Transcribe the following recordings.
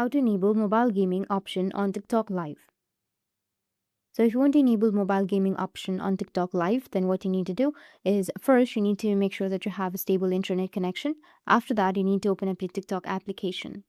how to enable mobile gaming option on TikTok Live. So if you want to enable mobile gaming option on TikTok Live, then what you need to do is first you need to make sure that you have a stable internet connection. After that, you need to open up your TikTok application.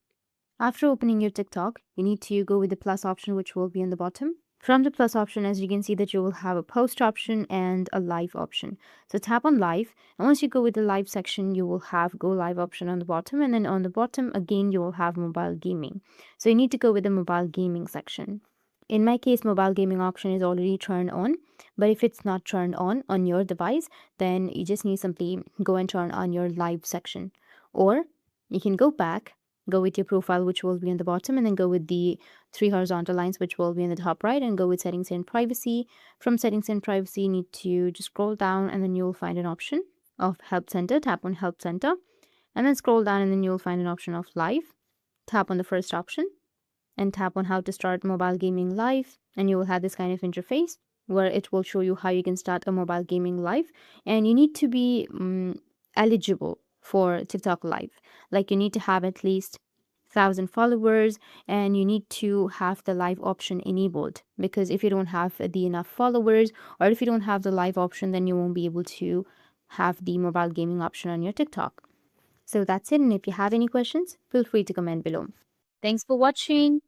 After opening your TikTok, you need to go with the plus option, which will be on the bottom. From the plus option, as you can see that you will have a post option and a live option. So tap on live, and once you go with the live section, you will have go live option on the bottom, and then on the bottom again you will have mobile gaming. So you need to go with the mobile gaming section. In my case, mobile gaming option is already turned on, but if it's not turned on your device, then you just need simply go and turn on your live section. Or you can go back, go with your profile, which will be on the bottom, and then go with the three horizontal lines, which will be in the top right, and go with settings and privacy. From settings and privacy, you need to just scroll down, and then you'll find an option of help center. Tap on help center, and then scroll down, and then you'll find an option of live. Tap on the first option and tap on how to start mobile gaming live, and you will have this kind of interface where it will show you how you can start a mobile gaming live. And you need to be eligible for TikTok Live. Like you need to have at least 1,000 followers, and you need to have the live option enabled, because if you don't have the enough followers, or if you don't have the live option, then you won't be able to have the mobile gaming option on your TikTok. So that's it, and if you have any questions, feel free to comment below. Thanks for watching.